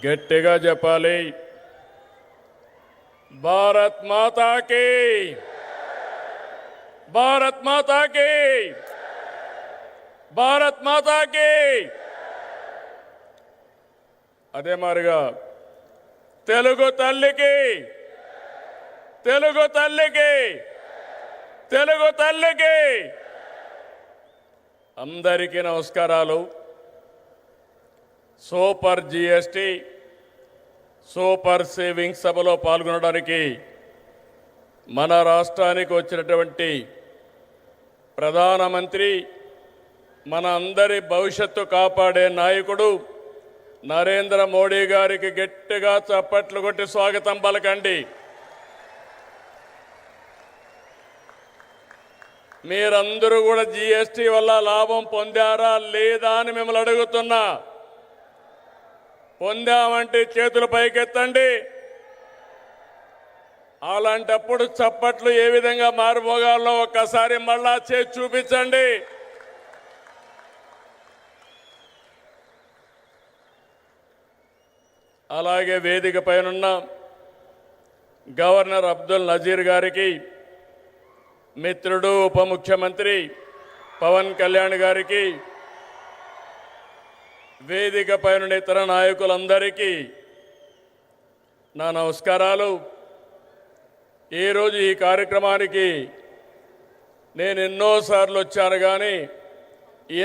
గట్టిగా చెప్పాలి. భారత్ మాతాకి, భారత్ మాతాకి, భారత్ మాతాకి. అదే మారిగా తెలుగు తల్లికి, తెలుగు తల్లికి, తెలుగు తల్లికి అందరికీ నమస్కారాలు. సూపర్ జిఎస్టి సూపర్ సేవింగ్స్ సభలో పాల్గొనడానికి మన రాష్ట్రానికి వచ్చినటువంటి ప్రధానమంత్రి, మన అందరి భవిష్యత్తు కాపాడే నాయకుడు నరేంద్ర మోడీ గారికి గట్టిగా చప్పట్లు కొట్టి స్వాగతం పలకండి. మీరందరూ కూడా జిఎస్టి వల్ల లాభం పొందారా లేదా అని మిమ్మల్ని అడుగుతున్నా. పొందామంటే చేతులు పైకెత్తండి. అలాంటప్పుడు చప్పట్లు ఏ విధంగా మారుమోగాలో ఒక్కసారి మళ్ళా చేసి చూపించండి. అలాగే వేదిక పైనున్న గవర్నర్ అబ్దుల్ నజీర్ గారికి, మిత్రుడు ఉప ముఖ్యమంత్రి పవన్ కళ్యాణ్ గారికి, వేదిక పైన ఇతర నాయకులందరికీ నా నమస్కారాలు. ఈరోజు ఈ కార్యక్రమానికి నేను ఎన్నోసార్లు వచ్చాను, కానీ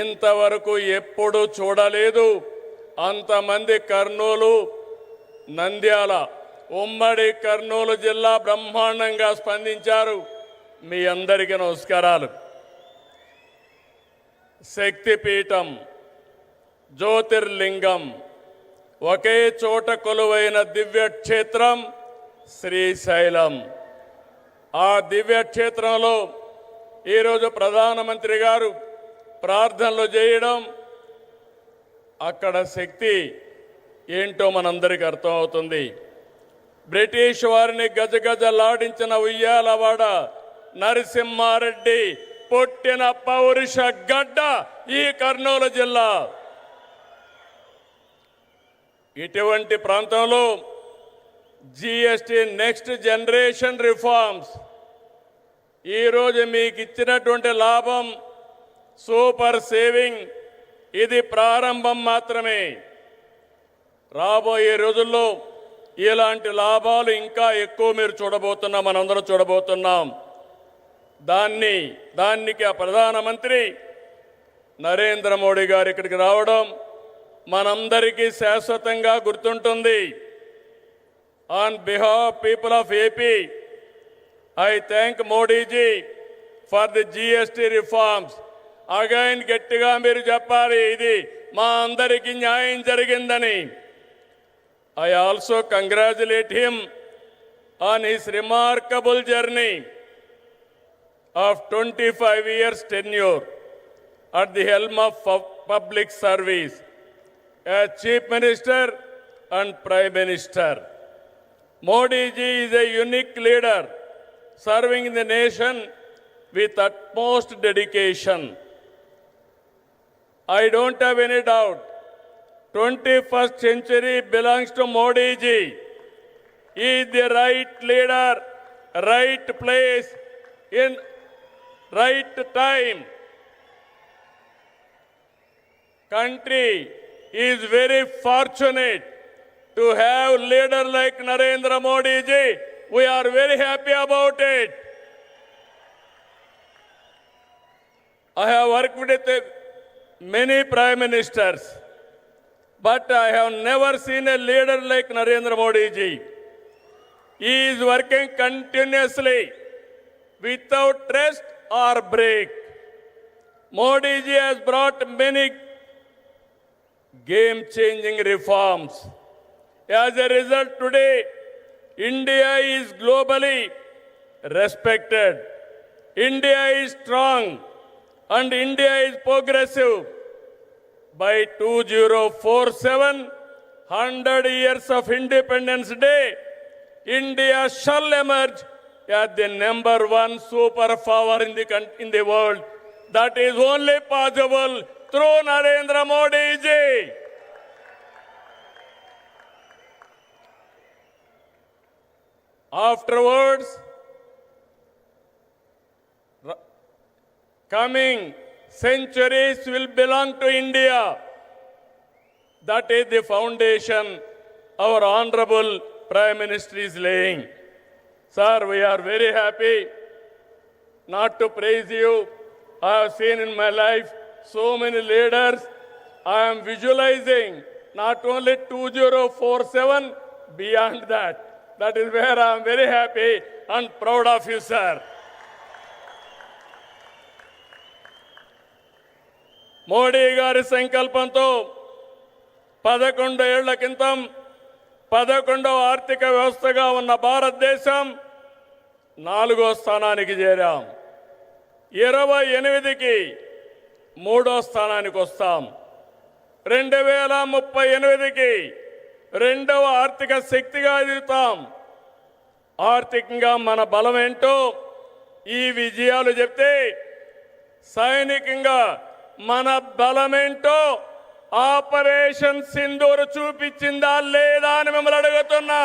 ఇంతవరకు ఎప్పుడూ చూడలేదు. అంతమంది కర్నూలు, నంద్యాల, ఉమ్మడి కర్నూలు జిల్లా బ్రహ్మాండంగా స్పందించారు. మీ అందరికీ నమస్కారాలు. శక్తిపీఠం, జ్యోతిర్లింగం, ఒకే చోట కొలువైన దివ్యక్షేత్రం శ్రీశైలం. ఆ దివ్యక్షేత్రంలో ఈరోజు ప్రధానమంత్రి గారు ప్రార్థనలు చేయడం, అక్కడ శక్తి ఏంటో మనందరికీ అర్థమవుతుంది. బ్రిటిష్ వారిని గజగజలాడించిన ఉయ్యాలవాడ నరసింహారెడ్డి పుట్టిన పౌరుష గడ్డ ఈ కర్నూలు జిల్లా. ఇటువంటి ప్రాంతంలో జిఎస్టి నెక్స్ట్ జనరేషన్ రిఫార్మ్స్ ఈరోజు మీకు ఇచ్చినటువంటి లాభం సూపర్ సేవింగ్, ఇది ప్రారంభం మాత్రమే. రాబోయే రోజుల్లో ఇలాంటి లాభాలు ఇంకా ఎక్కువ మీరు చూడబోతున్నాం, మనందరం చూడబోతున్నాం. దానికి ఆ ప్రధానమంత్రి నరేంద్ర మోడీ గారు ఇక్కడికి రావడం మనందరికీ శాశ్వతంగా గుర్తుంటుంది. On behalf people of AP, I thank Modiji for the GST reforms. Again గట్టిగా మీరు చెప్పాలి, ఇది మా అందరికీ న్యాయం జరిగిందని. I also congratulate him on his remarkable journey of 25 years tenure at the helm of public service as Chief Minister and Prime Minister. Modi ji is a unique leader serving the nation with utmost dedication. I don't have any doubt 21st century belongs to Modi ji. He is the right leader, right place, in right time. Country is very fortunate to have leader like Narendra Modi ji. We are very happy about it. I have worked with many prime ministers, but I have never seen a leader like Narendra Modi ji. He is working continuously without rest or break. Modi ji has brought many game-changing reforms. As a result, today, India is globally respected. India is strong and India is progressive. By 2047, 100 years of Independence Day, India shall emerge as the #1 superpower in the world. That is only possible through Narendra Modi ji. Afterwards, coming centuries will belong to India. That is the foundation our Honorable Prime Minister is laying. Sir, we are very happy not to praise you. I have seen in my life so many leaders. I am visualizing not only 2047, beyond that. That is where I am very happy and proud of you, sir. Modi గారి సంకల్పంతో 11 ఏళ్ల క్రితం 11వ ఆర్థిక వ్యవస్థగా ఉన్న భారతదేశం 4వ స్థానానికి చేరాం. 28కి 3వ స్థానానికి వస్తాం. 2038కి 2వ ఆర్థిక శక్తిగా ఎదుగుతాం. ఆర్థికంగా మన బలం ఏంటో ఈ విజయాలు చెప్తే, సైనికంగా మన బలమేంటో ఆపరేషన్ సింధూర్ చూపించిందా లేదా అని మిమ్మల్ని అడుగుతున్నా.